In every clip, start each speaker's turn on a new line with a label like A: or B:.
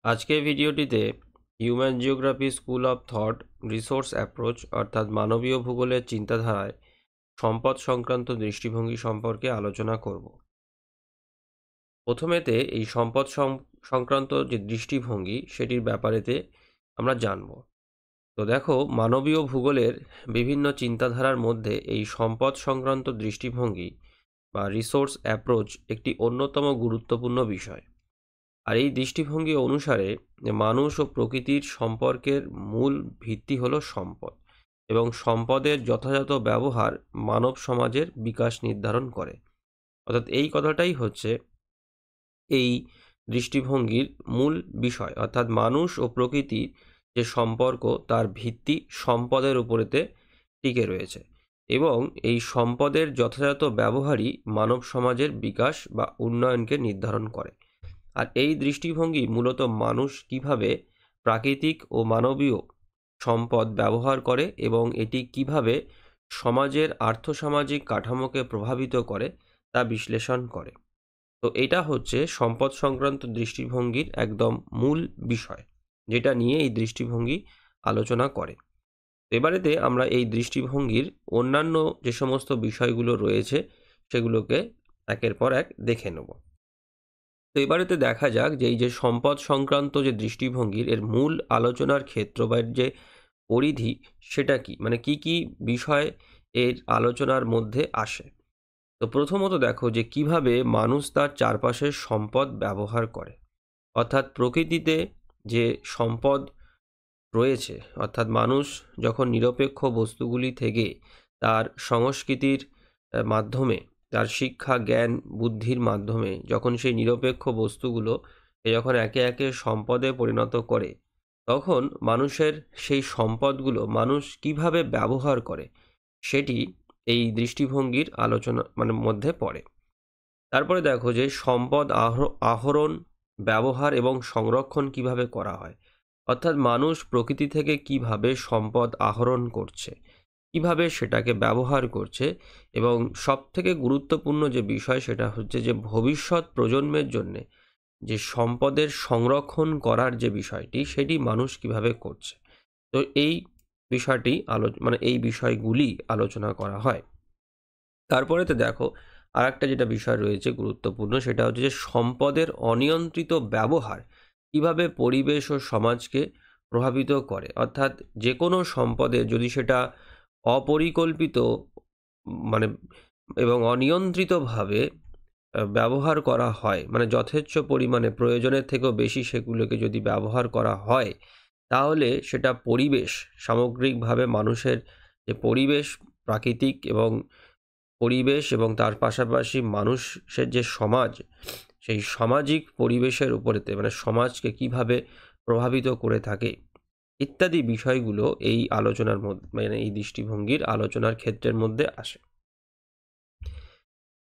A: আজকের ভিডিওটিতে human geography school of thought resource approach অর্থাৎ মানবীয় ভূগোলের চিন্তাধারায় সম্পদ সংক্রান্ত দৃষ্টিভঙ্গি সম্পর্কে আলোচনা করব। প্রথমেতে এই সম্পদ সংক্রান্ত যে দৃষ্টিভঙ্গি সেটির ব্যাপারেতে আমরা জানব। তো দেখো, মানবীয় ভূগোলের বিভিন্ন চিন্তাধারার মধ্যে এই সম্পদ সংক্রান্ত দৃষ্টিভঙ্গি বা রিসোর্স অ্যাপ্রোচ একটি অন্যতম গুরুত্বপূর্ণ বিষয়। আর এই দৃষ্টিভঙ্গি অনুসারে যে মানুষ ও প্রকৃতির সম্পর্কের মূল ভিত্তি হলো সম্পদ, এবং সম্পদের যথাযথ ব্যবহার মানব সমাজের বিকাশ নির্ধারণ করে। অর্থাৎ এই কথাটাই হচ্ছে এই দৃষ্টিভঙ্গির মূল বিষয়, অর্থাৎ মানুষ ও প্রকৃতির যে সম্পর্ক তার ভিত্তি সম্পদের উপরেতে টিকে রয়েছে, এবং এই সম্পদের যথাযথ ব্যবহারই মানব সমাজের বিকাশ বা উন্নয়নকে নির্ধারণ করে। আর এই দৃষ্টিভঙ্গি মূলত মানুষ কিভাবে প্রাকৃতিক ও মানবীয় সম্পদ ব্যবহার করে এবং এটি কিভাবে সমাজের আর্থসামাজিক কাঠামোকে প্রভাবিত করে তা বিশ্লেষণ করে। তো এটা হচ্ছে সম্পদ সংক্রান্ত দৃষ্টিভঙ্গির একদম মূল বিষয়, যেটা নিয়ে এই দৃষ্টিভঙ্গি আলোচনা করে। এবারেতে আমরা এই দৃষ্টিভঙ্গির অন্যান্য যে সমস্ত বিষয়গুলো রয়েছে সেগুলোকে একের পর এক দেখে নেব। তো এবারেতে দেখা যাক যে এই যে সম্পদ সংক্রান্ত যে দৃষ্টিভঙ্গির এর মূল আলোচনার ক্ষেত্র বা এর যে পরিধি সেটা কি, মানে কি কি বিষয় এর আলোচনার মধ্যে আসে। তো প্রথমত দেখো যে কিভাবে মানুষ তার চারপাশের সম্পদ ব্যবহার করে। অর্থাৎ প্রকৃতিতে যে সম্পদ রয়েছে, অর্থাৎ মানুষ যখন নিরপেক্ষ বস্তুগুলি থেকে তার সংস্কৃতির মাধ্যমে, তার শিক্ষা জ্ঞান বুদ্ধির মাধ্যমে যখন সেই নিরপেক্ষ বস্তুগুলো যখন একে একে সম্পদে পরিণত করে, তখন মানুষের সেই সম্পদগুলো মানুষ কিভাবে ব্যবহার করে সেটি এই দৃষ্টিভঙ্গির আলোচনা মধ্যে পড়ে। তারপরে দেখো যে সম্পদ আহরণ, ব্যবহার এবং সংরক্ষণ কিভাবে করা হয়। অর্থাৎ মানুষ প্রকৃতি থেকে কিভাবে সম্পদ আহরণ করছে, কিভাবে সেটাকে ব্যবহার করছে, এবং সবথেকে গুরুত্বপূর্ণ যে বিষয় সেটা হচ্ছে যে ভবিষ্যৎ প্রজন্মের জন্যে যে সম্পদের সংরক্ষণ করার যে বিষয়টি সেটি মানুষ কিভাবে করছে। তো এই বিষয়টি এই বিষয়গুলি আলোচনা করা হয়। তারপরেতে দেখো আর একটা যেটা বিষয় রয়েছে গুরুত্বপূর্ণ, সেটা হচ্ছে যে সম্পদের অনিয়ন্ত্রিত ব্যবহার কিভাবে পরিবেশ ও সমাজকে প্রভাবিত করে। অর্থাৎ যে কোনো সম্পদের যদি সেটা অপরিকল্পিত মানে এবং অনিয়ন্ত্রিতভাবে ব্যবহার করা হয়, যথেচ্ছ পরিমাণে প্রয়োজনের থেকেও বেশি সেগুলোকে যদি ব্যবহার করা হয়, তাহলে সেটা পরিবেশ সামগ্রিকভাবে মানুষের যে পরিবেশ, প্রাকৃতিক এবং পরিবেশ এবং তার পাশাপাশি মানুষের যে সমাজ, সেই সামাজিক পরিবেশের উপরেতে সমাজকে কিভাবে প্রভাবিত করে থাকে ইত্যাদি বিষয়গুলো এই আলোচনার মধ্যে এই দৃষ্টিভঙ্গির আলোচনার ক্ষেত্রের মধ্যে আসে।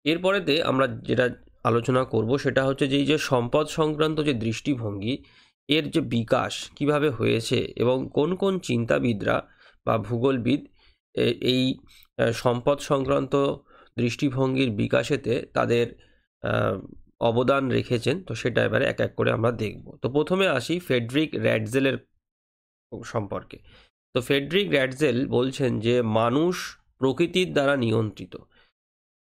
A: এরপরেতে আমরা যেটা আলোচনা করব সেটা হচ্ছে যে এই যে সম্পদ সংক্রান্ত যে দৃষ্টিভঙ্গি এর যে বিকাশ কিভাবে হয়েছে এবং কোন কোন চিন্তাবিদরা বা ভূগোলবিদ এই সম্পদ সংক্রান্ত দৃষ্টিভঙ্গির বিকাশেতে তাদের অবদান রেখেছেন। তো সেটা এবারে এক এক করে আমরা দেখব। তো প্রথমে আসি ফ্রেডরিক র্যাটজেলের সম্পর্কে। তো ফ্রেডরিক র্যাটজেল বলছেন যে মানুষ প্রকৃতির দ্বারা নিয়ন্ত্রিত।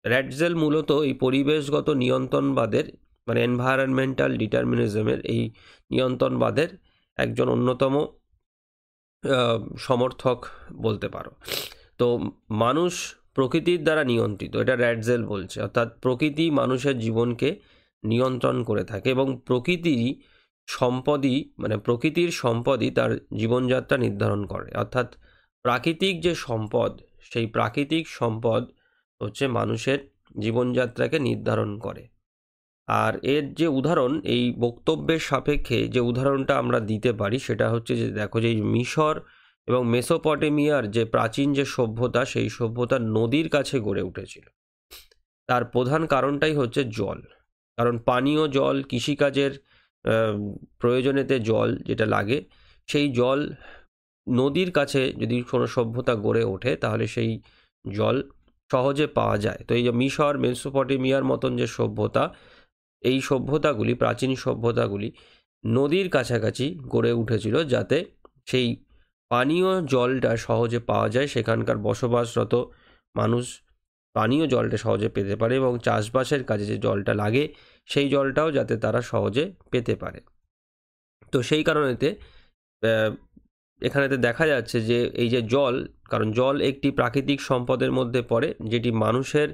A: র্যাটজেল মূলত এই পরিবেশগত নিয়ন্ত্রণবাদের এনভায়রনমেন্টাল ডিটারমিনিজমের এই নিয়ন্ত্রণবাদের একজন অন্যতম সমর্থক বলতে পারো। তো মানুষ প্রকৃতির দ্বারা নিয়ন্ত্রিত, এটা র্যাটজেল বলছে। অর্থাৎ প্রকৃতি মানুষের জীবনকে নিয়ন্ত্রণ করে থাকে এবং প্রকৃতির সম্পদই তার জীবনযাত্রা নির্ধারণ করে। অর্থাৎ প্রাকৃতিক যে সম্পদ, সেই প্রাকৃতিক সম্পদ হচ্ছে মানুষের জীবনযাত্রাকে নির্ধারণ করে। আর এর যে উদাহরণ, এই বক্তব্যের সাপেক্ষে যে উদাহরণটা আমরা দিতে পারি সেটা হচ্ছে যে দেখো যে মিশর এবং মেসোপটেমিয়ার যে প্রাচীন যে সভ্যতা, সেই সভ্যতা নদীর কাছে গড়ে উঠেছিল। তার প্রধান কারণটাই হচ্ছে জল। কারণ পানীয় জল, কৃষিকাজের প্রয়োজনেতে জল যেটা লাগে, সেই জল নদীর কাছে যদি কোনো সভ্যতা গড়ে ওঠে তাহলে সেই জল সহজে পাওয়া যায়। তো এই যে মিশর মেসোপটেমিয়ার মতন যে সভ্যতা, এই সভ্যতাগুলি, প্রাচীন সভ্যতাগুলি নদীর কাছাকাছি গড়ে উঠেছিল, যাতে সেই পানীয় জলটা সহজে পাওয়া যায়, সেখানকার বসবাসরত মানুষ পানীয় জলটা সহজে পেতে পারে এবং চাষবাসের কাজে যে জলটা লাগে সেই জলটাও যাতে তারা সহজে পেতে পারে। তো সেই কারণেতে এখানেতে দেখা যাচ্ছে যে এই যে জল, কারণ জল একটি প্রাকৃতিক সম্পদের মধ্যে পড়ে যেটি মানুষের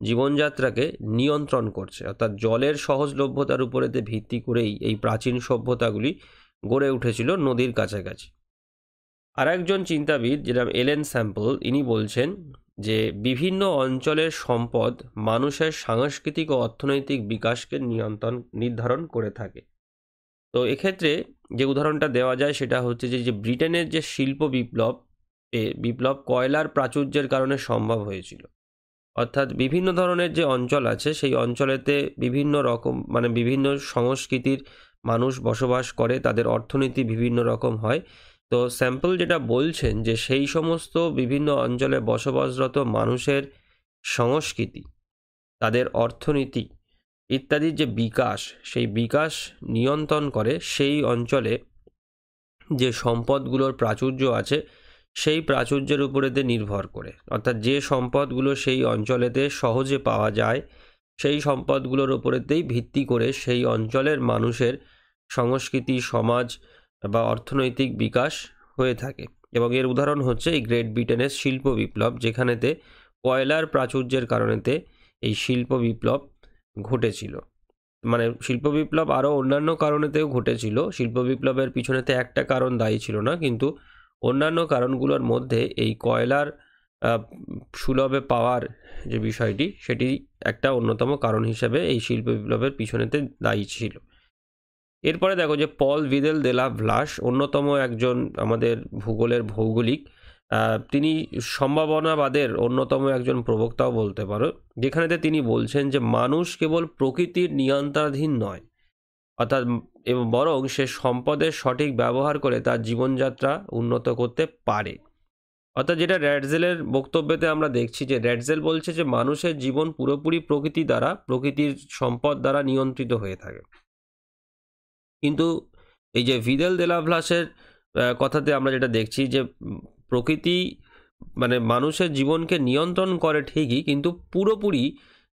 A: জীবনযাত্রাকে নিয়ন্ত্রণ করছে, অর্থাৎ জলের সহজলভ্যতার উপরেতে ভিত্তি করেই এই প্রাচীন সভ্যতাগুলি গড়ে উঠেছিল নদীর কাছাকাছি। আর একজন চিন্তাবিদ যেটা এলেন স্যাম্পল, ইনি বলছেন যে বিভিন্ন অঞ্চলের সম্পদ মানুষের সাংস্কৃতিক ও অর্থনৈতিক বিকাশকে নির্ধারণ করে থাকে। তো এক্ষেত্রে যে উদাহরণটা দেওয়া যায় সেটা হচ্ছে যে ব্রিটেনের যে শিল্প বিপ্লব কয়লার প্রাচুর্যের কারণে সম্ভব হয়েছিল। অর্থাৎ বিভিন্ন ধরনের যে অঞ্চল আছে সেই অঞ্চলেতে বিভিন্ন রকম বিভিন্ন সংস্কৃতির মানুষ বসবাস করে, তাদের অর্থনীতি বিভিন্ন রকম হয়। তো স্যাম্পল যেটা বলছেন যে সেই সমস্ত বিভিন্ন অঞ্চলে বসবাসরত মানুষের সংস্কৃতি, তাদের অর্থনীতি ইত্যাদির যে বিকাশ, সেই বিকাশ নিয়ন্ত্রণ করে সেই অঞ্চলে যে সম্পদগুলোর প্রাচুর্য আছে সেই প্রাচুর্যের উপরেতে নির্ভর করে। অর্থাৎ যে সম্পদগুলো সেই অঞ্চলেতে সহজে পাওয়া যায় সেই সম্পদগুলোর উপরেতেই ভিত্তি করে সেই অঞ্চলের মানুষের সংস্কৃতি, সমাজ বা অর্থনৈতিক বিকাশ হয়ে থাকে। এবং এর উদাহরণ হচ্ছে এই গ্রেট ব্রিটেনের শিল্প বিপ্লব, যেখানেতে কয়লার প্রাচুর্যের কারণেতে এই শিল্প বিপ্লব ঘটেছিল। শিল্প বিপ্লব আরও অন্যান্য কারণেতেও ঘটেছিল, শিল্প বিপ্লবের পিছনেতে একটা কারণ দায়ী ছিল না, কিন্তু অন্যান্য কারণগুলোর মধ্যে এই কয়লার সুলভে পাওয়ার যে বিষয়টি সেটি একটা অন্যতম কারণ হিসেবে এই শিল্প বিপ্লবের পিছনেতে দায়ী ছিল। এরপরে দেখো যে পল ভিদেল দে লা ভ্লাস অন্যতম একজন আমাদের ভূগোলের ভৌগোলিক, তিনি সম্ভাবনাবাদের অন্যতম একজন প্রবক্তাও বলতে পারো, যেখানেতে তিনি বলছেন যে মানুষ কেবল প্রকৃতির নিয়ন্ত্রণাধীন নয়, অর্থাৎ বরং সে সম্পদের সঠিক ব্যবহার করে তার জীবনযাত্রা উন্নত করতে পারে। অর্থাৎ যেটা র্যাটজেলের বক্তব্যতে আমরা দেখছি যে র্যাটজেল বলছে যে মানুষের জীবন পুরোপুরি প্রকৃতির সম্পদ দ্বারা নিয়ন্ত্রিত হয়ে থাকে। কিন্তু এই যে ভিদেল দে লা ভ্লাসের কথাতে আমরা যেটা দেখছি যে প্রকৃতি মানুষের জীবনকে নিয়ন্ত্রণ করে ঠিকই, কিন্তু পুরোপুরি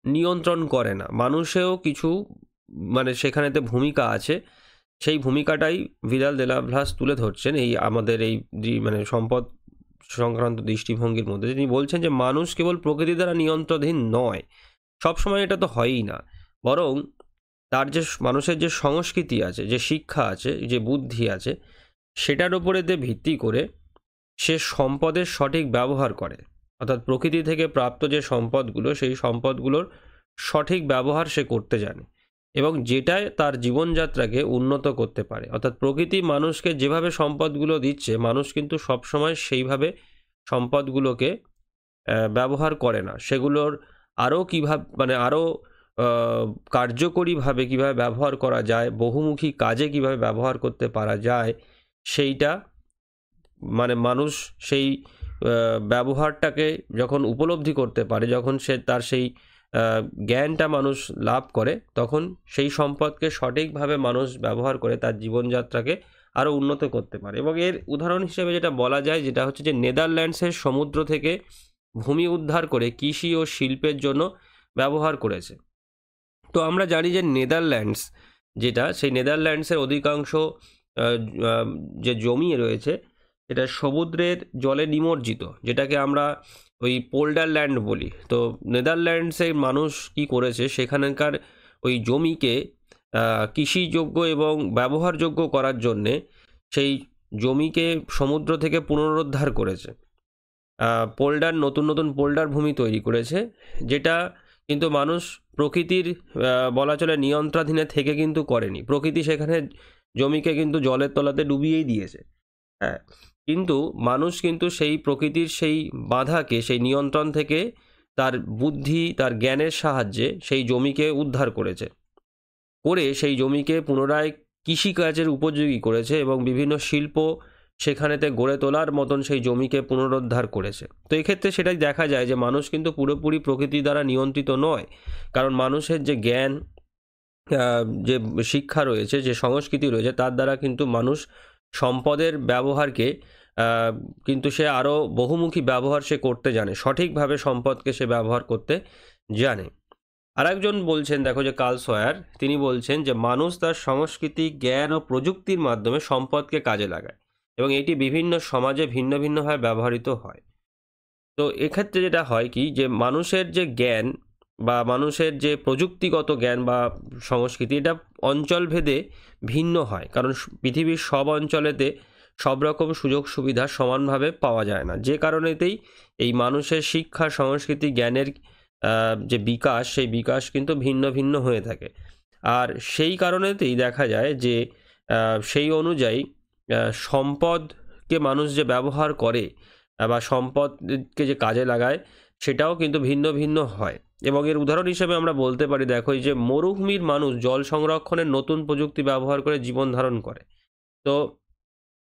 A: নিয়ন্ত্রণ করে না। মানুষেও কিছু সেখানেতে ভূমিকা আছে, সেই ভূমিকাটাই ভিদেল দে লা ভ্লাস তুলে ধরছেন এই আমাদের এই সম্পদ সংক্রান্ত দৃষ্টিভঙ্গির মধ্যে। তিনি বলছেন যে মানুষ কেবল প্রকৃতি দ্বারা নিয়ন্ত্রণাধীন নয়, সবসময় এটা তো হয়ই না, বরং তার যে মানুষের যে সংস্কৃতি আছে, যে শিক্ষা আছে, যে বুদ্ধি আছে, সেটার উপরেতে ভিত্তি করে সে সম্পদের সঠিক ব্যবহার করে। অর্থাৎ প্রকৃতি থেকে প্রাপ্ত যে সম্পদগুলো, সেই সম্পদগুলোর সঠিক ব্যবহার সে করতে জানে এবং যেটায় তার জীবনযাত্রাকে উন্নত করতে পারে। অর্থাৎ প্রকৃতি মানুষকে যেভাবে সম্পদগুলো দিচ্ছে, মানুষ কিন্তু সবসময় সেইভাবে সম্পদগুলোকে ব্যবহার করে না। সেগুলোর আরও কীভাবে আরও কার্যকরীভাবে কীভাবে ব্যবহার করা যায়, বহুমুখী কাজে কীভাবে ব্যবহার করতে পারা যায়, সেইটা মানুষ সেই ব্যবহারটাকে যখন উপলব্ধি করতে পারে, যখন সে তার সেই জ্ঞানটা মানুষ লাভ করে, তখন সেই সম্পদকে সঠিকভাবে মানুষ ব্যবহার করে তার জীবনযাত্রাকে আরও উন্নত করতে পারে। এবং এর উদাহরণ হিসেবে যেটা বলা যায় যেটা হচ্ছে যে নেদারল্যান্ডসের সমুদ্র থেকে ভূমি উদ্ধার করে কৃষি ও শিল্পের জন্য ব্যবহার করেছে। তো আমরা জানি যে নেদারল্যান্ডস যেটা, সেই নেদারল্যান্ডসের অধিকাংশ যে জমি রয়েছে এটা সমুদ্রের জলে নিমজ্জিত, যেটাকে আমরা ওই পোল্ডার ল্যান্ড বলি। তো নেদারল্যান্ডসের মানুষ কি করেছে, সেখানকার ওই জমিকে কৃষিযোগ্য এবং ব্যবহারযোগ্য করার জন্যে সেই জমিকে সমুদ্র থেকে পুনরুদ্ধার করেছে, নতুন নতুন পোল্ডার ভূমি তৈরি করেছে, যেটা কিন্তু মানুষ প্রকৃতির বলা চলে নিয়ন্ত্রণাধীনে থেকে কিন্তু করেনি। প্রকৃতি সেখানে জমিকে কিন্তু জলের তলাতে ডুবিয়েই দিয়েছে, হ্যাঁ, কিন্তু মানুষ কিন্তু সেই প্রকৃতির সেই বাধাকে, সেই নিয়ন্ত্রণ থেকে তার বুদ্ধি, তার জ্ঞানের সাহায্যে সেই জমিকে উদ্ধার করেছে, করে সেই জমিকে পুনরায় কৃষিকাজের উপযোগী করেছে এবং বিভিন্ন শিল্প সেখানেতে গড়ে তোলার মতন সেই জমিকে পুনরুদ্ধার করেছে। তো এক্ষেত্রে সেটাই দেখা যায় যে মানুষ কিন্তু পুরোপুরি প্রকৃতি দ্বারা নিয়ন্ত্রিত নয়, কারণ মানুষের যে জ্ঞান, যে শিক্ষা রয়েছে, যে সংস্কৃতি রয়েছে, তার দ্বারা কিন্তু মানুষ সম্পদের ব্যবহারকে কিন্তু সে আরও বহুমুখী ব্যবহার সে করতে জানে, সঠিকভাবে সম্পদকে সে ব্যবহার করতে জানে। আরেকজন বলছেন, দেখো যে কার্ল সয়ার, তিনি বলছেন যে মানুষ তার সংস্কৃতি, জ্ঞান ও প্রযুক্তির মাধ্যমে সম্পদকে কাজে লাগায় এবং এটি বিভিন্ন সমাজে ভিন্ন ভিন্নভাবে ব্যবহৃত হয়। তো এক্ষেত্রে যেটা হয় কি, যে মানুষের যে জ্ঞান বা মানুষের যে প্রযুক্তিগত জ্ঞান বা সংস্কৃতি, এটা অঞ্চলভেদে ভিন্ন হয়, কারণ পৃথিবীর সব অঞ্চলেতে সব রকম সুযোগ সুবিধা সমানভাবে পাওয়া যায় না, যে কারণেতেই এই মানুষের শিক্ষা, সংস্কৃতি, জ্ঞানের যে বিকাশ, সেই বিকাশ কিন্তু ভিন্ন ভিন্ন হয়ে থাকে। আর সেই কারণেতেই দেখা যায় যে সেই অনুযায়ী সম্পদকে মানুষ যে ব্যবহার করে বা সম্পদকে যে কাজে লাগায়, সেটাও কিন্তু ভিন্ন ভিন্ন হয়। এবং এর উদাহরণ হিসেবে আমরা বলতে পারি, দেখো এই যে মরুভূমির মানুষ জল সংরক্ষণের নতুন প্রযুক্তি ব্যবহার করে জীবন ধারণ করে। তো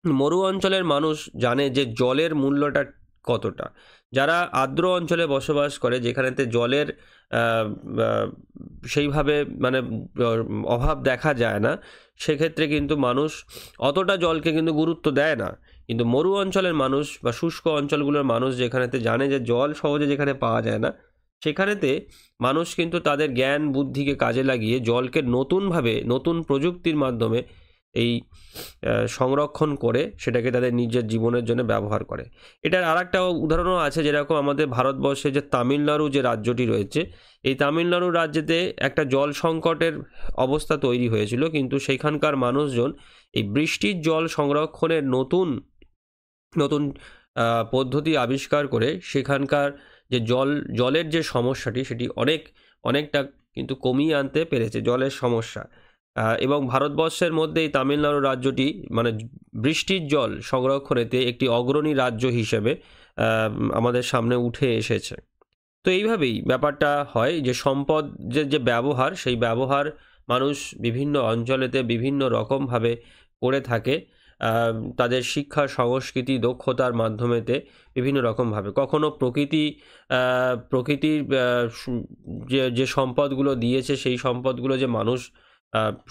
A: মরু অঞ্চলের মানুষ জানে যে জলের মূল্যটা কতটা। যারা আর্দ্র অঞ্চলে বসবাস করে, যেখানেতে জলের আহ, আহ, সেইভাবে মানে অভাব দেখা যায় না, সেক্ষেত্রে কিন্তু মানুষ অতটা জলকে কিন্তু গুরুত্ব দেয় না। কিন্তু মরু অঞ্চলের মানুষ বা শুষ্ক অঞ্চলগুলোর মানুষ যেখানেতে জানে যে জল সহজে যেখানে পাওয়া যায় না, সেখানেতে মানুষ কিন্তু তাদের জ্ঞান বুদ্ধিকে কাজে লাগিয়ে জলকে নতুনভাবে, নতুন প্রযুক্তির মাধ্যমে এই সংরক্ষণ করে সেটাকে তাদের নিজের জীবনের জন্য ব্যবহার করে। এটার আর একটা উদাহরণও আছে, যেরকম আমাদের ভারতবর্ষে যে তামিলনাড়ু যে রাজ্যটি রয়েছে, এই তামিলনাড়ু রাজ্যেতে একটা জল সংকটের অবস্থা তৈরি হয়েছিল, কিন্তু সেখানকার মানুষজন এই বৃষ্টির জল সংরক্ষণের নতুন নতুন পদ্ধতি আবিষ্কার করে সেখানকার যে জলের যে সমস্যাটি, সেটি অনেকটা কিন্তু কমিয়ে আনতে পেরেছে, জলের সমস্যা। এবং ভারতবর্ষের মধ্যে এই তামিলনাড়ু রাজ্যটি মানে বৃষ্টির জল সংরক্ষণেতে একটি অগ্রণী রাজ্য হিসেবে আমাদের সামনে উঠে এসেছে। তো এইভাবেই ব্যাপারটা হয় যে সম্পদ যে ব্যবহার, সেই ব্যবহার মানুষ বিভিন্ন অঞ্চলেতে বিভিন্ন রকমভাবে করে থাকে, তাদের শিক্ষা, সংস্কৃতি, দক্ষতার মাধ্যমেতে বিভিন্ন রকমভাবে। কখনো প্রকৃতির যে সম্পদগুলো দিয়েছে, সেই সম্পদগুলো যে মানুষ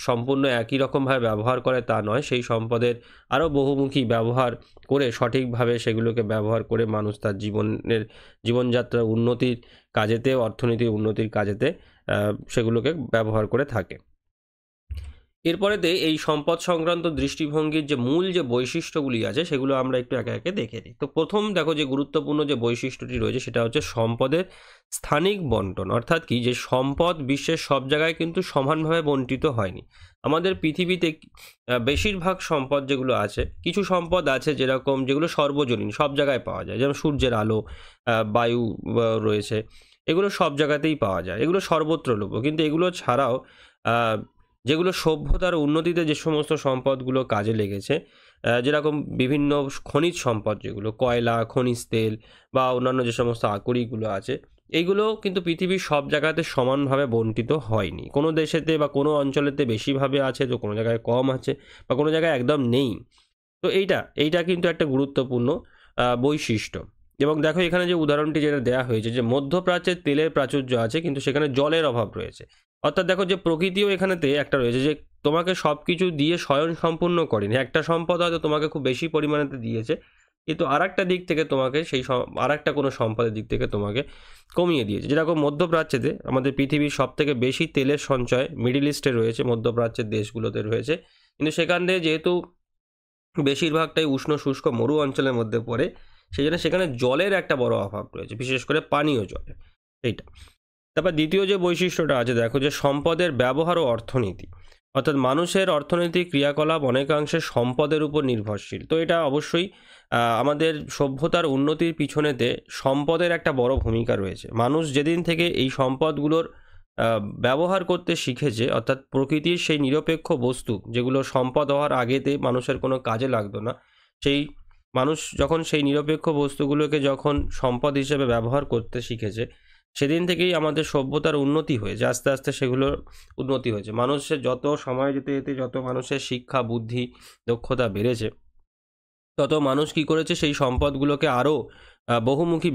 A: সম্পূর্ণ একই রকমভাবে ব্যবহার করে তা নয়, সেই সম্পদের আরও বহুমুখী ব্যবহার করে, সঠিকভাবে সেগুলোকে ব্যবহার করে মানুষ তার জীবনযাত্রার উন্নতির কাজেতে, অর্থনীতির উন্নতির কাজেতে সেগুলোকে ব্যবহার করে থাকে। এরপরেতে এই সম্পদ সংক্রান্ত দৃষ্টিভঙ্গির যে মূল যে বৈশিষ্ট্যগুলি আছে, সেগুলো আমরা একটু একে একে দেখে নিই। তো প্রথম দেখো যে গুরুত্বপূর্ণ যে বৈশিষ্ট্যটি রয়েছে, সেটা হচ্ছে সম্পদের স্থানিক বন্টন। অর্থাৎ কি, যে সম্পদ বিশ্বের সব জায়গায় কিন্তু সমানভাবে বন্টিত হয়নি। আমাদের পৃথিবীতে বেশিরভাগ সম্পদ যেগুলো আছে, কিছু সম্পদ আছে যেরকম যেগুলো সর্বজনীন, সব জায়গায় পাওয়া যায়, যেমন সূর্যের আলো, বায়ু রয়েছে, এগুলো সব জায়গাতেই পাওয়া যায়, এগুলো সর্বত্র লভ্য। কিন্তু এগুলো ছাড়াও যেগুলো সভ্যতার উন্নতিতে যে সমস্ত সম্পদগুলো কাজে লেগেছে, যেরকম বিভিন্ন খনিজ সম্পদ, যেগুলো কয়লা, খনিজ তেল বা অন্যান্য যে সমস্ত আকরিকগুলো আছে, এইগুলো কিন্তু পৃথিবীর সব জায়গাতে সমানভাবে বন্টিত হয়নি। কোনো দেশেতে বা কোনো অঞ্চলেতে বেশিভাবে আছে, তো কোনো জায়গায় কম আছে, বা কোনো জায়গায় একদম নেই। তো এইটা কিন্তু একটা গুরুত্বপূর্ণ বৈশিষ্ট্য। এবং দেখো এখানে যে উদাহরণটি যেটা দেওয়া হয়েছে, যে মধ্যপ্রাচ্যের তেলের প্রাচুর্য আছে, কিন্তু সেখানে জলের অভাব রয়েছে। অর্থাৎ দেখো যে প্রকৃতিও এখানেতে একটা রয়েছে, যে তোমাকে সব কিছু দিয়ে স্বয়ং সম্পূর্ণ করেনি। একটা সম্পদ হয়তো তোমাকে খুব বেশি পরিমাণেতে দিয়েছে, কিন্তু আর একটা দিক থেকে তোমাকে আর একটা কোনো সম্পদের দিক থেকে তোমাকে কমিয়ে দিয়েছে। যেরকম মধ্যপ্রাচ্যেতে আমাদের পৃথিবীর সব থেকে বেশি তেলের সঞ্চয় মিডিল ইস্টে রয়েছে, মধ্যপ্রাচ্যের দেশগুলোতে রয়েছে, কিন্তু সেখানে যেহেতু বেশিরভাগটাই উষ্ণ শুষ্ক মরু অঞ্চলের মধ্যে পড়ে, সেই জন্য সেখানে জলের একটা বড় অভাব রয়েছে, বিশেষ করে পানীয় জলের। এইটা। তারপর দ্বিতীয় যে বৈশিষ্ট্যটা আছে, দেখো যে সম্পদের ব্যবহার ও অর্থনীতি। অর্থাৎ মানুষের অর্থনৈতিক ক্রিয়াকলাপ অনেকাংশে সম্পদের উপর নির্ভরশীল। তো এটা অবশ্যই আমাদের সভ্যতার উন্নতির পিছনেতে সম্পদের একটা বড় ভূমিকা রয়েছে। মানুষ যেদিন থেকে এই সম্পদগুলোর ব্যবহার করতে শিখেছে, অর্থাৎ প্রকৃতির সেই নিরপেক্ষ বস্তু যেগুলো সম্পদ হওয়ার আগেতে মানুষের কোনো কাজে লাগতো না, সেই মানুষ যখন সেই নিরপেক্ষ বস্তুগুলোকে যখন সম্পদ হিসেবে ব্যবহার করতে শিখেছে, সেদিন থেকেই আমাদের সভ্যতার উন্নতি হয়েছে। আস্তে আস্তে সেগুলোর উন্নতি হয়েছে। মানুষের যত সময় যেতে যেতে যত মানুষের শিক্ষা, বুদ্ধি, দক্ষতা বেড়েছে, তত মানুষ কি করেছে, সেই সম্পদগুলোকে আরও বহুমুখী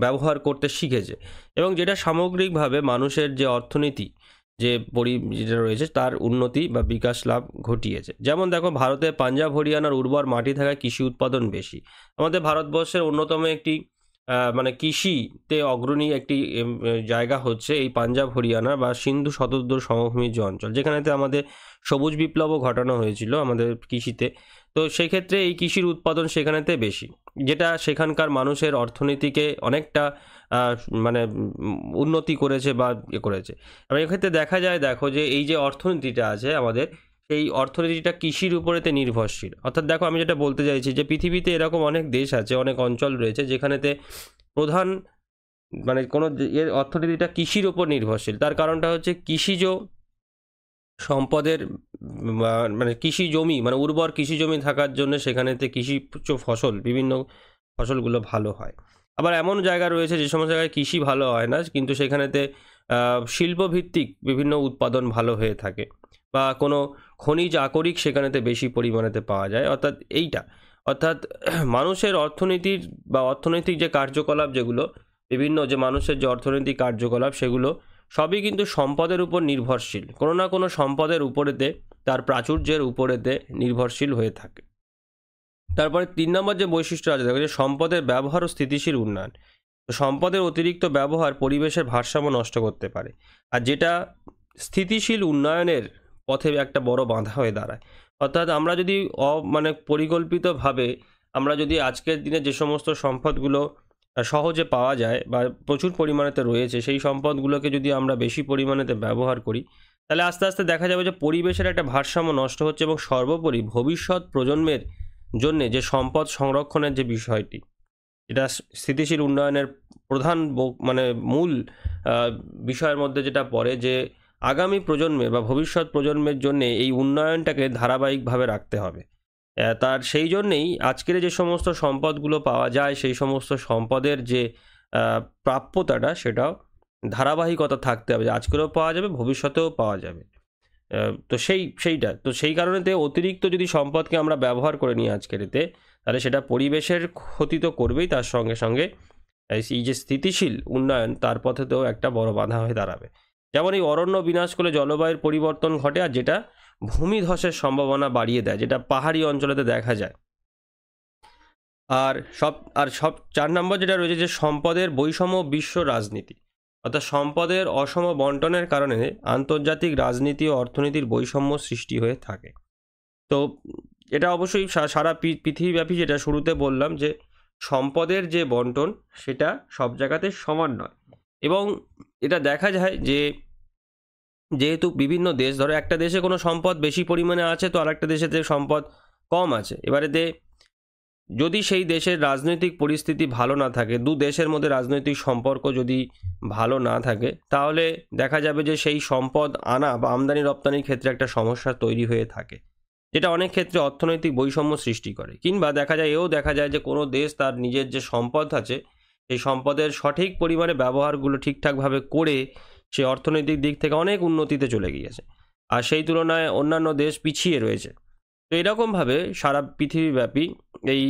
A: ব্যবহার করতে শিখেছে। এবং যেটা সামগ্রিকভাবে মানুষের যে অর্থনীতি, যে যেটা রয়েছে তার উন্নতি বা বিকাশ লাভ ঘটিয়েছে। যেমন দেখো, ভারতে পাঞ্জাব হরিয়ানার উর্বর মাটি থাকায় কৃষি উৎপাদন বেশি। আমাদের ভারতবর্ষের অন্যতম একটি মানে কৃষিতে অগ্রণী একটি জায়গা হচ্ছে এই পাঞ্জাব হরিয়ানা বা সিন্ধু শতদ্র সমভূমির যে অঞ্চল, যেখানেতে আমাদের সবুজ বিপ্লবও ঘটানো হয়েছিল আমাদের কৃষিতে। তো সেক্ষেত্রে এই কৃষির উৎপাদন সেখানেতে বেশি, যেটা সেখানকার মানুষের অর্থনীতিকে অনেকটা মানে উন্নতি করেছে বা করেছে। এবং এক্ষেত্রে দেখা যায়, দেখো যে এই যে অর্থনীতিটা আছে আমাদের, সেই অর্থনীতিটা কৃষির উপরেতে নির্ভরশীল। অর্থাৎ দেখো, আমি যেটা বলতে চাইছি যে পৃথিবীতে এরকম অনেক দেশ আছে, অনেক অঞ্চল রয়েছে যেখানেতে প্রধান মানে কোনো এর অর্থনীতিটা কৃষির উপর নির্ভরশীল। তার কারণটা হচ্ছে কৃষিজ সম্পদের মানে কৃষি জমি, মানে উর্বর কৃষি জমি থাকার জন্য সেখানেতে কৃষিজ ফসল, বিভিন্ন ফসলগুলো ভালো হয়। আবার এমন জায়গা রয়েছে যে সমস্ত জায়গায় কৃষি ভালো হয় না, কিন্তু সেখানেতে শিল্পভিত্তিক বিভিন্ন উৎপাদন ভালো হয়ে থাকে, বা কোনো খনিজ আকরিক সেখানেতে বেশি পরিমাণেতে পাওয়া যায়। অর্থাৎ মানুষের অর্থনীতির বা অর্থনৈতিক যে কার্যকলাপ, যেগুলো বিভিন্ন যে মানুষের যে অর্থনৈতিক কার্যকলাপ, সেগুলো সবই কিন্তু সম্পদের উপর নির্ভরশীল, কোনো না কোনো সম্পদের উপরেতে, তার প্রাচুর্যের উপরেতে নির্ভরশীল হয়ে থাকে। তারপরে 3 নম্বর যে বৈশিষ্ট্য আছে, দেখো যে সম্পদের ব্যবহার ও স্থিতিশীল উন্নয়ন। তো সম্পদের অতিরিক্ত ব্যবহার পরিবেশের ভারসাম্য নষ্ট করতে পারে, আর যেটা স্থিতিশীল উন্নয়নের পথে একটা বড় বাধা হয়ে দাঁড়ায়। অর্থাৎ আমরা যদি মানে পরিকল্পিতভাবে আমরা যদি আজকের দিনে যে সমস্ত সম্পদগুলো সহজে পাওয়া যায় বা প্রচুর পরিমাণেতে রয়েছে, সেই সম্পদগুলোকে যদি আমরা বেশি পরিমাণেতে ব্যবহার করি, তাহলে আস্তে আস্তে দেখা যাবে যে পরিবেশের একটা ভারসাম্য নষ্ট হচ্ছে, এবং সর্বোপরি ভবিষ্যৎ প্রজন্মের জন্যে যে সম্পদ সংরক্ষণের যে বিষয়টি, এটা স্থিতিশীল উন্নয়নের প্রধান মানে মূল বিষয়ের মধ্যে যেটা পড়ে, যে আগামী প্রজন্মের বা ভবিষ্যৎ প্রজন্মের জন্য এই উন্নয়নটাকে ধারাবাহিকভাবে রাখতে হবে। তার সেই জন্যেই আজকের যে সমস্ত সম্পদগুলো পাওয়া যায়, সেই সমস্ত সম্পদের যে প্রাপ্যতাটা, সেটাও ধারাবাহিকতা থাকতে হবে, আজকেরও পাওয়া যাবে, ভবিষ্যতেও পাওয়া যাবে। তো সেই কারণেতে অতিরিক্ত যদি সম্পদকে আমরা ব্যবহার করে নিই আজকের এতে, তাহলে সেটা পরিবেশের ক্ষতি তো করবেই, তার সঙ্গে সঙ্গে এই যে স্থিতিশীল উন্নয়ন, তার পথেতেও একটা বড় বাধা হয়ে দাঁড়াবে। যেমন এই অরণ্য বিনাশ করলে জলবায়ুর পরিবর্তন ঘটে, আর যেটা ভূমিধসের সম্ভাবনা বাড়িয়ে দেয়, যেটা পাহাড়ি অঞ্চলেতে দেখা যায়। আর 4 নম্বর যেটা রয়েছে, যে সম্পদের বৈষম্য বিশ্ব রাজনীতি। অর্থাৎ সম্পদের অসম বন্টনের কারণে আন্তর্জাতিক রাজনীতি ও অর্থনীতির বৈষম্য সৃষ্টি হয়ে থাকে। তো এটা অবশ্যই সারা পৃথিবীব্যাপী, যেটা শুরুতে বললাম, যে সম্পদের যে বন্টন, সেটা সব জায়গাতে সমান নয়। এবং এটা দেখা যায় যে যেহেতু বিভিন্ন দেশ, ধরো একটা দেশে কোনো সম্পদ বেশি পরিমাণে আছে, তো আরেকটা দেশে সম্পদ কম আছে। এবারেতে যদি সেই দেশের রাজনৈতিক পরিস্থিতি ভালো না থাকে, দু দেশের মধ্যে রাজনৈতিক সম্পর্ক যদি ভালো না থাকে, তাহলে দেখা যাবে যে সেই সম্পদ আনা বা আমদানি রপ্তানির ক্ষেত্রে একটা সমস্যা তৈরি হয়ে থাকে, যেটা অনেক ক্ষেত্রে অর্থনৈতিক বৈষম্য সৃষ্টি করে। কিংবা দেখা যায় যে কোনো দেশ তার নিজের যে সম্পদ আছে, সেই সম্পদের সঠিক পরিমাণে ব্যবহারগুলো ঠিকঠাকভাবে করে সে অর্থনৈতিক দিক থেকে অনেক উন্নতিতে চলে গিয়েছে, আর সেই তুলনায় অন্যান্য দেশ পিছিয়ে রয়েছে। তো এরকমভাবে সারা পৃথিবীব্যাপী এই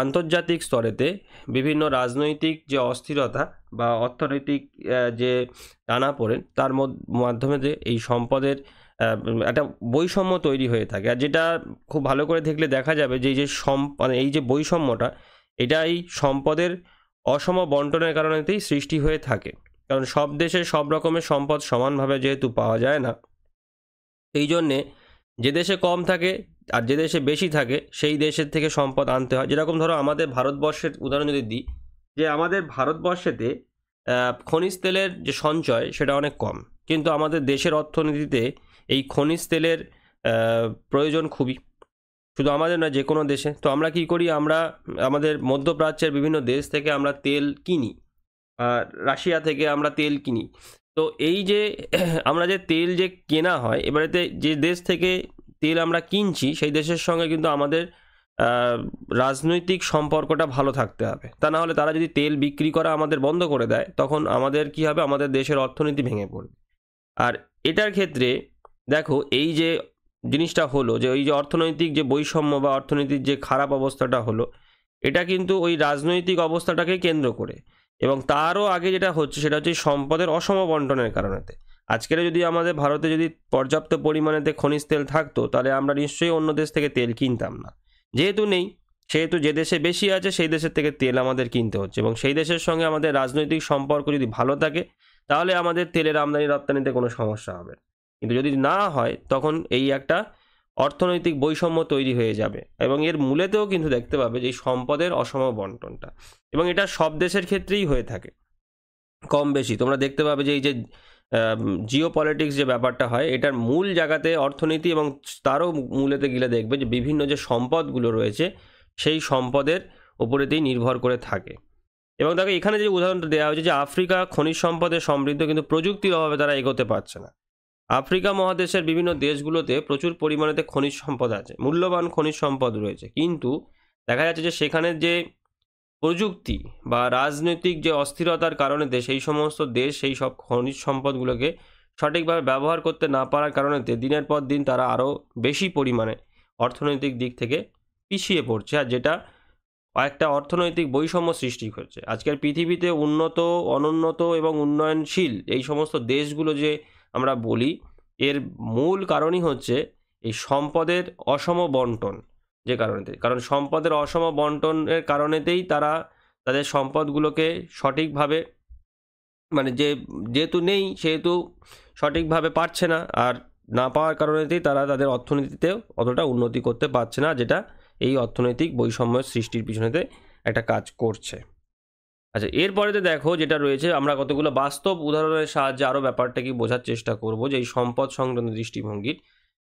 A: আন্তর্জাতিক স্তরেতে বিভিন্ন রাজনৈতিক যে অস্থিরতা বা অর্থনৈতিক যে টানাপোড়েন, তার মাধ্যমে যে এই সম্পদের একটা বৈষম্য তৈরি হয়ে থাকে। আর যেটা খুব ভালো করে দেখলে দেখা যাবে যে মানে এই যে বৈষম্যটা, এটা এই সম্পদের অসম বন্টনের কারণেতেই সৃষ্টি হয়ে থাকে। কারণ সব দেশে সব রকমের সম্পদ সমানভাবে যেহেতু পাওয়া যায় না, সেই জন্যে যে দেশে কম থাকে আর যে দেশে বেশি থাকে, সেই দেশের থেকে সম্পদ আনতে হয়। যেরকম ধরো আমাদের ভারতবর্ষের উদাহরণ যদি দিই, যে আমাদের ভারতবর্ষেতে খনিজ তেলের যে সঞ্চয়, সেটা অনেক কম, কিন্তু আমাদের দেশের অর্থনীতিতে এই খনিজ তেলের প্রয়োজন খুবই, শুধু আমাদের না, যে কোনো দেশে। তো আমরা কি করি, আমরা আমাদের মধ্যপ্রাচ্যের বিভিন্ন দেশ থেকে আমরা তেল কিনি, রাশিয়া থেকে আমরা তেল কিনি। তো এই যে আমরা যে তেল যে কেনা হয়, এবারেতে যে দেশ থেকে তেল আমরা কিনছি, সেই দেশের সঙ্গে কিন্তু আমাদের রাজনৈতিক সম্পর্কটা ভালো থাকতে হবে। তা না হলে তারা যদি তেল বিক্রি করা আমাদের বন্ধ করে দেয়, তখন আমাদের কি হবে, আমাদের দেশের অর্থনীতি ভেঙে পড়বে। আর এটার ক্ষেত্রে দেখো, এই যে জিনিসটা হলো, যে ওই যে অর্থনৈতিক যে বৈষম্য বা অর্থনীতির যে খারাপ অবস্থাটা হলো, এটা কিন্তু ওই রাজনৈতিক অবস্থাটাকে কেন্দ্র করে। এবং তারও আগে যেটা হচ্ছে, সেটা হচ্ছে সম্পদের অসম বন্টনের কারণেতে। আজকের যদি আমাদের ভারতে যদি পর্যাপ্ত পরিমাণেতে খনিজ তেল থাকতো, তাহলে আমরা নিশ্চয়ই অন্য দেশ থেকে তেল কিনতাম না। যেহেতু নেই, সেহেতু যে দেশে বেশি আছে সেই দেশের থেকে তেল আমাদের কিনতে হচ্ছে, এবং সেই দেশের সঙ্গে আমাদের রাজনৈতিক সম্পর্ক যদি ভালো থাকে তাহলে আমাদের তেলের আমদানি রপ্তানিতে কোনো সমস্যা হবে না। কিন্তু যদি না হয়, তখন এই একটা অর্থনৈতিক বৈষম্য তৈরি হয়ে যাবে, এবং এর মূলেতেও কিন্তু দেখতে পাবে যে এই সম্পদের অসম বন্টনটা, এবং এটা সব দেশের ক্ষেত্রেই হয়ে থাকে কম বেশি। তোমরা দেখতে পাবে যে এই যে জিও পলিটিক্স যে ব্যাপারটা হয়, এটার মূল জায়গাতে অর্থনীতি, এবং তারও মূলেতে গেলে দেখবে যে বিভিন্ন যে সম্পদগুলো রয়েছে সেই সম্পদের ওপরেতেই নির্ভর করে থাকে। এবং দেখো এখানে যে উদাহরণটা দেওয়া হয়েছে যে আফ্রিকা খনিজ সম্পদে সমৃদ্ধ, কিন্তু প্রযুক্তির অভাবে তারা এগোতে পারছে না। আফ্রিকা মহাদেশের বিভিন্ন দেশগুলোতে প্রচুর পরিমাণেতে খনিজ সম্পদ আছে, মূল্যবান খনিজ সম্পদ রয়েছে, কিন্তু দেখা যাচ্ছে যে সেখানে যে প্রযুক্তি বা রাজনৈতিক যে অস্থিরতার কারণে সেই সমস্ত দেশ সেই সব খনিজ সম্পদগুলোকে সঠিকভাবে ব্যবহার করতে না পারার কারণে দিনের পর দিন তারা আরও বেশি পরিমাণে অর্থনৈতিক দিক থেকে পিছিয়ে পড়ছে, আর যেটা একটা অর্থনৈতিক বৈষম্য সৃষ্টি করছে। আজকের পৃথিবীতে উন্নত, অনুন্নত এবং উন্নয়নশীল এই সমস্ত দেশগুলো যে আমরা বলি, এর মূল কারণই হচ্ছে এই সম্পদের অসম বন্টন। যে কারণ সম্পদের অসম বন্টনের কারণেতেই তারা তাদের সম্পদগুলোকে সঠিকভাবে, মানে যেহেতু নেই সেহেতু সঠিকভাবে পারছে না, আর না পাওয়ার কারণেতেই তারা তাদের অর্থনীতিতেও অতটা উন্নতি করতে পারছে না, যেটা এই অর্থনৈতিক বৈষম্য সৃষ্টির পিছনেতে একটা কাজ করছে। আচ্ছা, এরপরেতে দেখো যেটা রয়েছে, আমরা কতগুলো বাস্তব উদাহরণের সাহায্যে আরও ব্যাপারটা কি বোঝার চেষ্টা করব যে এই সম্পদ সংক্রান্ত দৃষ্টিভঙ্গির।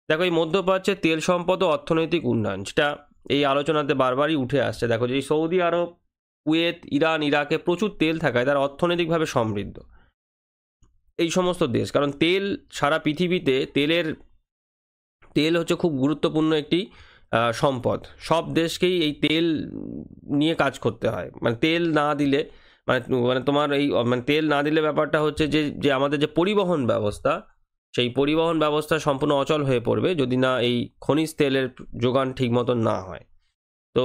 A: দেখো এই মধ্যপ্রাচ্যের তেল সম্পদ ও অর্থনৈতিক উন্নয়ন, যেটা এই আলোচনাতে বারবারই উঠে আসছে। দেখো যে এই সৌদি আরব, কুয়েত, ইরান, ইরাকে প্রচুর তেল থাকায় তারা অর্থনৈতিকভাবে সমৃদ্ধ এই সমস্ত দেশ, কারণ তেল সারা পৃথিবীতে তেল হচ্ছে খুব গুরুত্বপূর্ণ একটি সম্পদ। সব দেশকেই এই তেল নিয়ে কাজ করতে হয়, মানে তেল না দিলে মানে তোমার এই মানে তেল না দিলে ব্যাপারটা হচ্ছে যে আমাদের যে পরিবহন ব্যবস্থা, সেই পরিবহন ব্যবস্থা সম্পূর্ণ অচল হয়ে পড়বে যদি না এই খনিজ তেলের যোগান ঠিক মতন না হয়। তো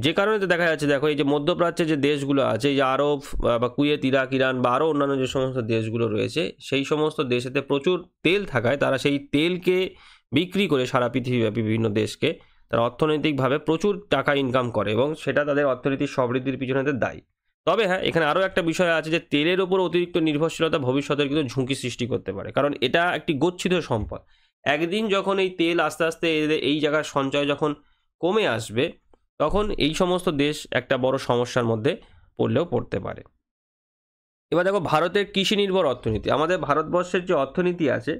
A: যে কারণে তো দেখা যাচ্ছে, দেখো এই যে মধ্যপ্রাচ্যের যে দেশগুলো আছে, এই যে আরব বা কুয়েত, ইরাক, ইরান বা আরও অন্যান্য যে সমস্ত দেশগুলো রয়েছে, সেই সমস্ত দেশেতে প্রচুর তেল থাকায় তারা সেই তেলকে বিক্রি করে সারা পৃথিবীব্যাপী বিভিন্ন দেশকে তারা অর্থনৈতিকভাবে প্রচুর টাকা ইনকাম করে, এবং সেটা তাদের অর্থনীতির সমৃদ্ধির পিছনে দায়ী। তবে হ্যাঁ, এখানে আরও একটা বিষয় আছে যে তেলের উপর অতিরিক্ত নির্ভরশীলতা ভবিষ্যতের কিন্তু ঝুঁকি সৃষ্টি করতে পারে, কারণ এটা একটি গচ্ছিত সম্পদ। একদিন যখন এই তেল আস্তে আস্তে এই জায়গার সঞ্চয় যখন কমে আসবে, তখন এই সমস্ত দেশ একটা বড় সমস্যার মধ্যে পড়তে পারে। এবার দেখো ভারতের কৃষি নির্ভর অর্থনীতি। আমাদের ভারতবর্ষের যে অর্থনীতি আছে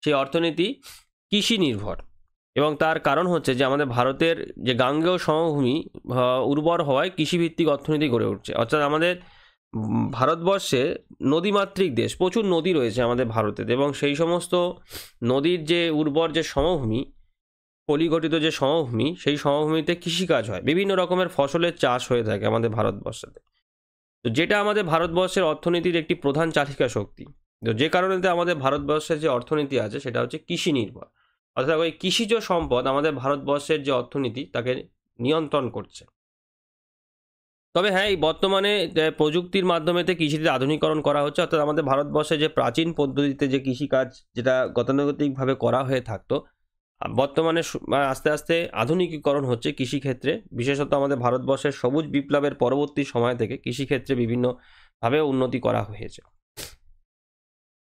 A: সেই অর্থনীতি কৃষি নির্ভর, এবং তার কারণ হচ্ছে যে আমাদের ভারতের যে গাঙ্গেয় সমভূমি উর্বর হওয়ায় কৃষিভিত্তিক অর্থনীতি গড়ে উঠছে। অর্থাৎ আমাদের ভারতবর্ষে নদীমাতৃক দেশ, প্রচুর নদী রয়েছে আমাদের ভারতে, এবং সেই সমস্ত নদীর যে উর্বর যে সমভূমি, পলিগঠিত যে সমভূমি, সেই সমভূমিতে কৃষিকাজ হয়, বিভিন্ন রকমের ফসলের চাষ হয়ে থাকে আমাদের ভারতবর্ষেতে। তো যেটা আমাদের ভারতবর্ষের অর্থনীতির একটি প্রধান চালিকা শক্তি। তো যে কারণেতে আমাদের ভারতবর্ষের যে অর্থনীতি আছে সেটা হচ্ছে কৃষি নির্ভর। অর্থাৎ ওই কৃষিজ সম্পদ আমাদের ভারতবর্ষের যে অর্থনীতি তাকে নিয়ন্ত্রণ করছে। তবে হ্যাঁ, এই বর্তমানে প্রযুক্তির মাধ্যমে কৃষিতে আধুনিকরণ করা হচ্ছে, অর্থাৎ আমাদের ভারতবর্ষে যে প্রাচীন পদ্ধতিতে যে কৃষিকাজ যেটা গতানুগতিকভাবে করা হয়ে থাকতো, বর্তমানে আস্তে আস্তে আধুনিকীকরণ হচ্ছে কৃষিক্ষেত্রে। বিশেষত আমাদের ভারতবর্ষের সবুজ বিপ্লবের পরবর্তী সময় থেকে কৃষিক্ষেত্রে বিভিন্নভাবে উন্নতি করা হয়েছে।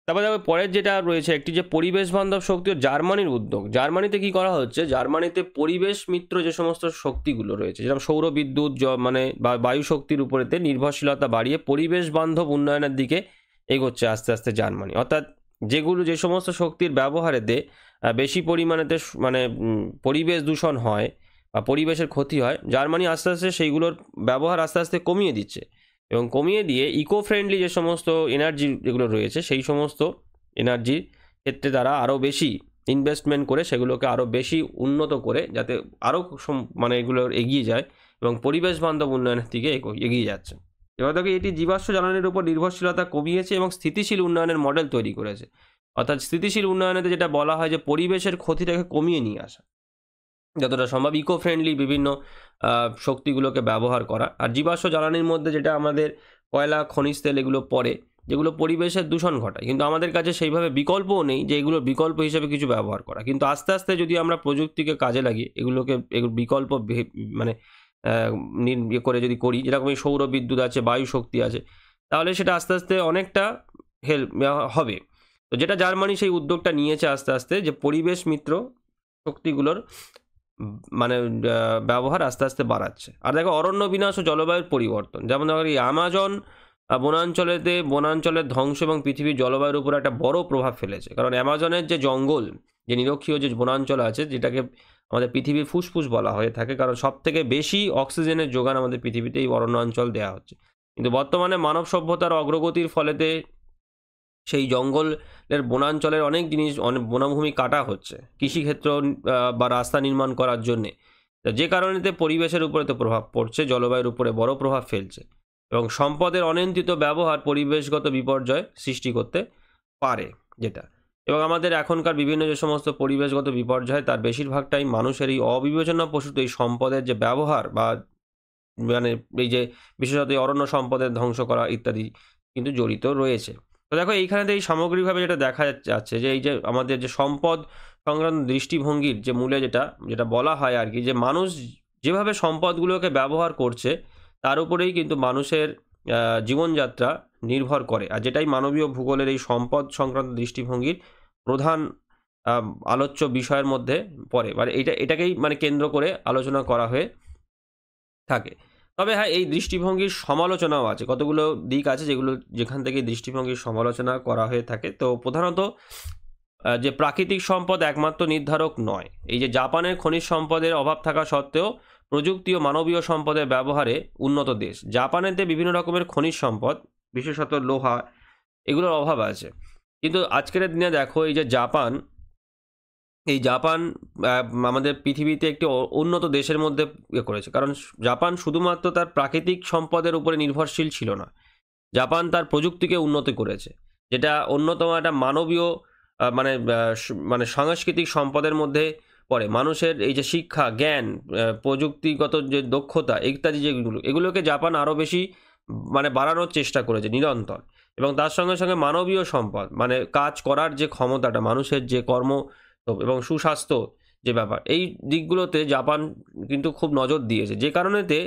A: তারপরে দেখো পরের যেটা রয়েছে, একটি যে পরিবেশ বান্ধব শক্তি ও জার্মানির উদ্যোগ। জার্মানিতে কি করা হচ্ছে, জার্মানিতে পরিবেশ মিত্র যে সমস্ত শক্তিগুলো রয়েছে, যেরকম সৌর বিদ্যুৎ মানে বা বায়ু শক্তির উপরেতে নির্ভরশীলতা বাড়িয়ে পরিবেশ বান্ধব উন্নয়নের দিকে এগোচ্ছে আস্তে আস্তে জার্মানি। অর্থাৎ যে সমস্ত শক্তির ব্যবহারেতে বেশি পরিমাণেতে মানে পরিবেশ দূষণ হয় বা পরিবেশের ক্ষতি হয়, জার্মানি আস্তে আস্তে সেইগুলোর ব্যবহার আস্তে আস্তে কমিয়ে দিচ্ছে, এবং কমিয়ে দিয়ে ইকো ফ্রেন্ডলি যে সমস্ত এনার্জি যেগুলো রয়েছে সেই সমস্ত এনার্জির ক্ষেত্রে তারা আরও বেশি ইনভেস্টমেন্ট করে সেগুলোকে আরও বেশি উন্নত করে, যাতে আরও মানে এগুলো এগিয়ে যায় এবং পরিবেশ বান্ধব উন্নয়নের দিকে এগিয়ে যাচ্ছে। এবার দেখো এটি জীবাশ্ম জ্বালানির উপর নির্ভরশীলতা কমিয়েছে এবং স্থিতিশীল উন্নয়নের মডেল তৈরি করেছে। অর্থাৎ স্থিতিশীল উন্নয়নেতে যেটা বলা হয় যে পরিবেশের ক্ষতিটাকে কমিয়ে নিয়ে আসা, যতটা সম্ভব ইকো ফ্রেন্ডলি বিভিন্ন শক্তিগুলোকে ব্যবহার করা। আর জীবাশ্ম জ্বালানির মধ্যে যেটা আমাদের কয়লা, খনিজ তেল এগুলো পড়ে, যেগুলো পরিবেশের দূষণ ঘটায়, কিন্তু আমাদের কাছে সেইভাবে বিকল্পও নেই যে এগুলোর বিকল্প হিসেবে কিছু ব্যবহার করা। কিন্তু আস্তে আস্তে যদি আমরা প্রযুক্তিকে কাজে লাগিয়ে এগুলোকে বিকল্প মানে ইয়ে করে যদি করি, যেরকম এই সৌর বিদ্যুৎ আছে, বায়ু শক্তি আছে, তাহলে সেটা আস্তে আস্তে অনেকটা হেল্প হবে। তো যেটা জার্মানি সেই উদ্যোগটা নিয়েছে আস্তে আস্তে, যে পরিবেশ মিত্র শক্তিগুলোর মানে ব্যবহার আস্তে আস্তে বাড়াচ্ছে। আর দেখো, অরণ্য বিনাশ ও জলবায়ুর পরিবর্তন, যেমন ধরো এই আমাজন বনাঞ্চলের ধ্বংস এবং পৃথিবীর জলবায়ুর উপর একটা বড় প্রভাব ফেলেছে। কারণ অ্যামাজনের যে জঙ্গল, যে নিরক্ষীয় যে বনাঞ্চল আছে, যেটাকে আমাদের পৃথিবীর ফুসফুস বলা হয়ে থাকে, কারণ সব থেকে বেশি অক্সিজেনের যোগান আমাদের পৃথিবীতে এই অরণ্যাঞ্চল দেওয়া হচ্ছে। কিন্তু বর্তমানে মানব সভ্যতার অগ্রগতির ফলেতে সেই জঙ্গলের বনাঞ্চলের অনেক জিনিস, অনেক বনভূমি কাটা হচ্ছে কৃষিক্ষেত্র বা রাস্তা নির্মাণ করার জন্যে, যে কারণেতে পরিবেশের উপরে তো প্রভাব পড়ছে, জলবায়ুর উপরে বড় প্রভাব ফেলছে, এবং সম্পদের অনিয়ন্ত্রিত ব্যবহার পরিবেশগত বিপর্যয় সৃষ্টি করতে পারে যেটা। এবং আমাদের এখনকার বিভিন্ন যে সমস্ত পরিবেশগত বিপর্যয়, তার বেশিরভাগটাই মানুষের এই অবিবেচনা প্রসূত এই সম্পদের যে ব্যবহার, বা মানে এই যে বিশেষত এই অরণ্য সম্পদের ধ্বংস করা ইত্যাদি কিন্তু জড়িত রয়েছে। তো দেখো, এইখানেতে এই সামগ্রিকভাবে যেটা দেখা যাচ্ছে, যে এই যে আমাদের যে সম্পদ সংক্রান্ত দৃষ্টিভঙ্গির যে মূলে যেটা বলা হয় আর কি, যে মানুষ যেভাবে সম্পদগুলোকে ব্যবহার করছে তার উপরেই কিন্তু মানুষের জীবনযাত্রা নির্ভর করে। আর যেটাই মানবীয় ভূগোলের এই সম্পদ সংক্রান্ত দৃষ্টিভঙ্গির প্রধান আলোচ্য বিষয়ের মধ্যে পড়ে, মানে এটাকেই মানে কেন্দ্র করে আলোচনা করা হয়ে থাকে। তবে হ্যাঁ, এই দৃষ্টিভঙ্গির সমালোচনাও আছে, কতগুলো দিক আছে যেখান থেকে দৃষ্টিভঙ্গির সমালোচনা করা হয়ে থাকে। তো প্রধানত যে প্রাকৃতিক সম্পদ একমাত্র নির্ধারক নয়। এই যে জাপানের খনিজ সম্পদের অভাব থাকা সত্ত্বেও প্রযুক্তি ও মানবীয় সম্পদের ব্যবহারে উন্নত দেশ। জাপানেতে বিভিন্ন রকমের খনিজ সম্পদ, বিশেষত লোহা, এগুলোর অভাব আছে। কিন্তু আজকের দিনে দেখো, এই জাপান আমাদের পৃথিবীতে একটি উন্নত দেশের মধ্যে করেছে। কারণ জাপান শুধুমাত্র তার প্রাকৃতিক সম্পদের উপরে নির্ভরশীল ছিল না, জাপান তার প্রযুক্তিকে উন্নতি করেছে, যেটা অন্যতম একটা মানবীয় মানে সাংস্কৃতিক সম্পদের মধ্যে পড়ে। মানুষের এই যে শিক্ষা, জ্ঞান, প্রযুক্তিগত যে দক্ষতা ইত্যাদি এগুলোকে জাপান আরও বেশি মানে বাড়ানোর চেষ্টা করেছে নিরন্তর। এবং তার সঙ্গে সঙ্গে মানবীয় সম্পদ, মানে কাজ করার যে ক্ষমতাটা, মানুষের যে কর্ম এবং সুস্বাস্থ্য যে ব্যাপার, এই দিকগুলোতে জাপান কিন্তু খুব নজর দিয়েছে। যে কারণেতে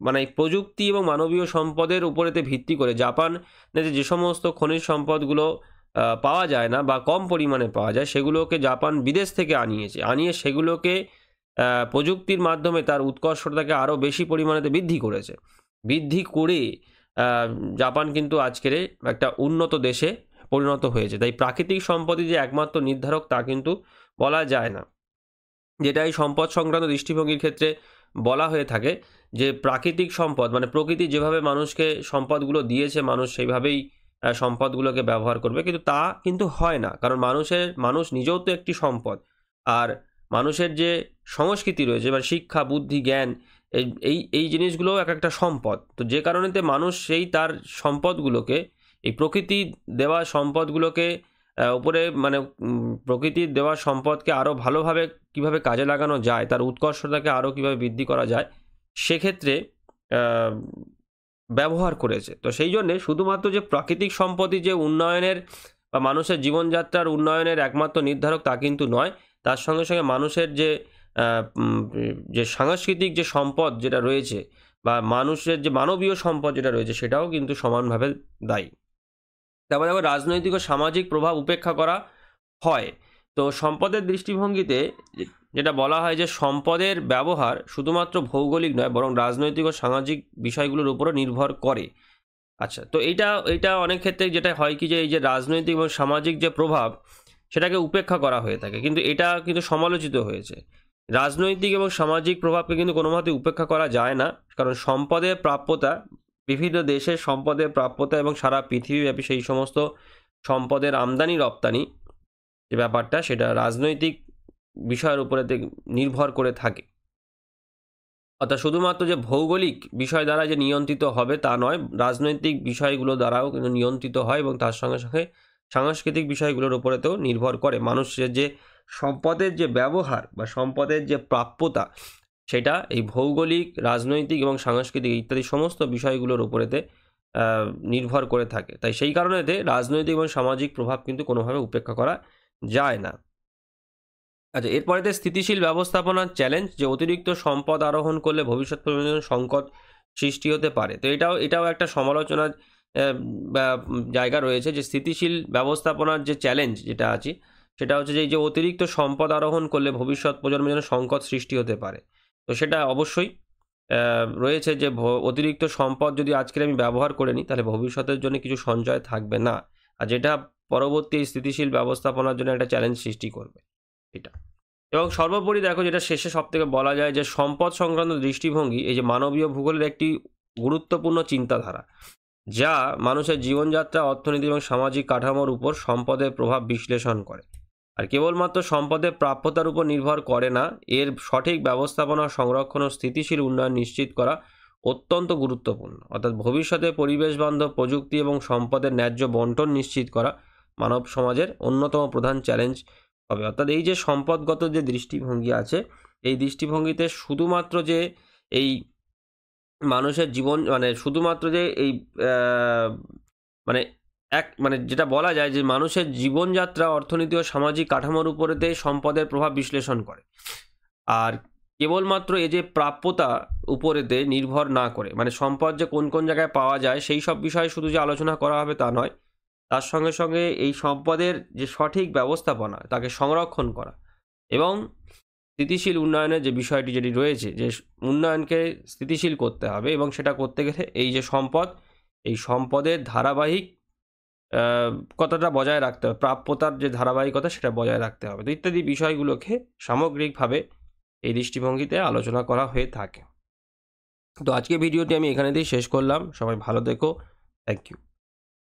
A: মানে প্রযুক্তি এবং মানবীয় সম্পদের উপরেতে ভিত্তি করে জাপানে যে সমস্ত খনিজ সম্পদগুলো পাওয়া যায় না বা কম পরিমাণে পাওয়া যায়, সেগুলোকে জাপান বিদেশ থেকে আনিয়ে সেগুলোকে প্রযুক্তির মাধ্যমে তার উৎকর্ষতাকে আরও বেশি পরিমাণেতে বৃদ্ধি করে জাপান কিন্তু আজকের একটা উন্নত দেশে পরিণত হয়েছে। তাই প্রাকৃতিক সম্পদই যে একমাত্র নির্ধারক তা কিন্তু বলা যায় না। যেটা এই সম্পদ সংক্রান্ত দৃষ্টিভঙ্গির ক্ষেত্রে বলা হয়ে থাকে, যে প্রাকৃতিক সম্পদ মানে প্রকৃতি যেভাবে মানুষকে সম্পদগুলো দিয়েছে, মানুষ সেইভাবেই সম্পদগুলোকে ব্যবহার করবে, কিন্তু তা কিন্তু হয় না। কারণ মানুষ নিজেও তো একটি সম্পদ, আর মানুষের যে সংস্কৃতি রয়েছে, মানে শিক্ষা, বুদ্ধি, জ্ঞান, এই জিনিসগুলোও একটা সম্পদ। তো যে কারণেতে মানুষ সেই তার সম্পদগুলোকে, এই প্রকৃতি দেওয়া সম্পদগুলোকে উপরে মানে প্রকৃতির দেওয়া সম্পদকে আরও ভালোভাবে কিভাবে কাজে লাগানো যায়, তার উৎকর্ষতাকে আরও কিভাবে বৃদ্ধি করা যায়, সেক্ষেত্রে ব্যবহার করেছে। তো সেই জন্যে শুধুমাত্র যে প্রাকৃতিক সম্পদই যে উন্নয়নের বা মানুষের জীবনযাত্রার উন্নয়নের একমাত্র নির্ধারক তা কিন্তু নয়, তার সঙ্গে সঙ্গে মানুষের যে সাংস্কৃতিক যে সম্পদ যেটা রয়েছে, বা মানুষের যে মানবীয় সম্পদ যেটা রয়েছে, সেটাও কিন্তু সমানভাবে দায়ী। তারপরে আবার রাজনৈতিক ও সামাজিক প্রভাব উপেক্ষা করা হয়। তো সম্পদের দৃষ্টিভঙ্গিতে যেটা বলা হয়, যে সম্পদের ব্যবহার শুধুমাত্র ভৌগোলিক নয়, বরং রাজনৈতিক ও সামাজিক বিষয়গুলোর উপরও নির্ভর করে। আচ্ছা, তো এইটা অনেক ক্ষেত্রে যেটা হয় কি, যে এই যে রাজনৈতিক এবং সামাজিক যে প্রভাব, সেটাকে উপেক্ষা করা হয়ে থাকে, কিন্তু এটা কিন্তু সমালোচিত হয়েছে। রাজনৈতিক এবং সামাজিক প্রভাবকে কিন্তু কোনোভাবেই উপেক্ষা করা যায় না, কারণ সম্পদের প্রাপ্যতা, বিভিন্ন দেশের সম্পদের প্রাপ্যতা এবং সারা পৃথিবীব্যাপী সেই সমস্ত সম্পদের আমদানি রপ্তানি যে ব্যাপারটা, সেটা রাজনৈতিক বিষয়ের উপরে নির্ভর করে থাকে। অর্থাৎ শুধুমাত্র যে ভৌগোলিক বিষয় দ্বারা যে নিয়ন্ত্রিত হবে তা নয়, রাজনৈতিক বিষয়গুলো দ্বারাও কিন্তু নিয়ন্ত্রিত হয়, এবং তার সঙ্গে সঙ্গে সাংস্কৃতিক বিষয়গুলোর উপরেতেও নির্ভর করে। মানুষের যে সম্পদের যে ব্যবহার বা সম্পদের যে প্রাপ্যতা, সেটা এই ভৌগোলিক, রাজনৈতিক এবং সাংস্কৃতিক ইত্যাদি সমস্ত বিষয়গুলোর উপরেতে নির্ভর করে থাকে। তাই সেই কারণেতে রাজনৈতিক এবং সামাজিক প্রভাব কিন্তু কোনোভাবে উপেক্ষা করা যায় না। আচ্ছা, এরপরেতে স্থিতিশীল ব্যবস্থাপনার চ্যালেঞ্জ, যে অতিরিক্ত সম্পদ আরোহণ করলে ভবিষ্যৎ প্রজন্মের সংকট সৃষ্টি হতে পারে। তো এটাও একটা সমালোচনার জায়গা রয়েছে, যে স্থিতিশীল ব্যবস্থাপনার যে চ্যালেঞ্জ যেটা আছে সেটা হচ্ছে যে এই যে অতিরিক্ত সম্পদ আরোহণ করলে ভবিষ্যৎ প্রজন্মের জন্য সংকট সৃষ্টি হতে পারে। তো সেটা অবশ্যই রয়েছে, যে অতিরিক্ত সম্পদ যদি আজকের আমি ব্যবহার করে নিই তাহলে ভবিষ্যতের জন্য কিছু সঞ্চয় থাকবে না, আর যেটা পরবর্তী স্থিতিশীল ব্যবস্থাপনার জন্য একটা চ্যালেঞ্জ সৃষ্টি করবে এটা। এবং সর্বোপরি দেখো, যেটা শেষে সবথেকে বলা যায়, যে সম্পদ সংক্রান্ত দৃষ্টিভঙ্গি এই যে মানবীয় ভূগোলের একটি গুরুত্বপূর্ণ চিন্তাধারা, যা মানুষের জীবনযাত্রা, অর্থনীতি এবং সামাজিক কাঠামোর উপর সম্পদের প্রভাব বিশ্লেষণ করে। আর কেবলমাত্র সম্পদের প্রাপ্যতার উপর নির্ভর করে না, এর সঠিক ব্যবস্থাপনা, সংরক্ষণ ও স্থিতিশীল উন্নয়ন নিশ্চিত করা অত্যন্ত গুরুত্বপূর্ণ। অর্থাৎ ভবিষ্যতে পরিবেশ বান্ধব প্রযুক্তি এবং সম্পদের ন্যায্য বন্টন নিশ্চিত করা মানব সমাজের অন্যতম প্রধান চ্যালেঞ্জ হবে। অর্থাৎ এই যে সম্পদগত যে দৃষ্টিভঙ্গি আছে, এই দৃষ্টিভঙ্গিতে শুধুমাত্র যে এই মানুষের জীবন মানে শুধুমাত্র যে এই মানে মানে যেটা বলা যায় যে মানুষের জীবনযাত্রা, অর্থনীতি ও সামাজিক কাঠামোর উপরেতে সম্পদের প্রভাব বিশ্লেষণ করে। আর কেবলমাত্র এই যে প্রাপ্যতা উপরেতে নির্ভর না করে, মানে সম্পদ যে কোন কোন জায়গায় পাওয়া যায় সেই সব বিষয়ে শুধু যে আলোচনা করা হবে তা নয়, তার সঙ্গে সঙ্গে এই সম্পদের যে সঠিক ব্যবস্থাপনা, তাকে সংরক্ষণ করা এবং স্থিতিশীল উন্নয়নের যে বিষয়টি যেটি রয়েছে, যে উন্নয়নকে স্থিতিশীল করতে হবে এবং সেটা করতে গেলে এই যে সম্পদ, এই সম্পদের ধারাবাহিক কথাটা বজায় রাখতে হবে, প্রাপ্যতার যে ধারাবাহিকতা সেটা বজায় রাখতে হবে। তো ইত্যাদি বিষয়গুলোকে সামগ্রিকভাবে এই দৃষ্টিভঙ্গিতে আলোচনা করা হয়ে থাকে। তো আজকে ভিডিওটি আমি এখানেতেই শেষ করলাম। সবাই ভালো থেকো। Thank you.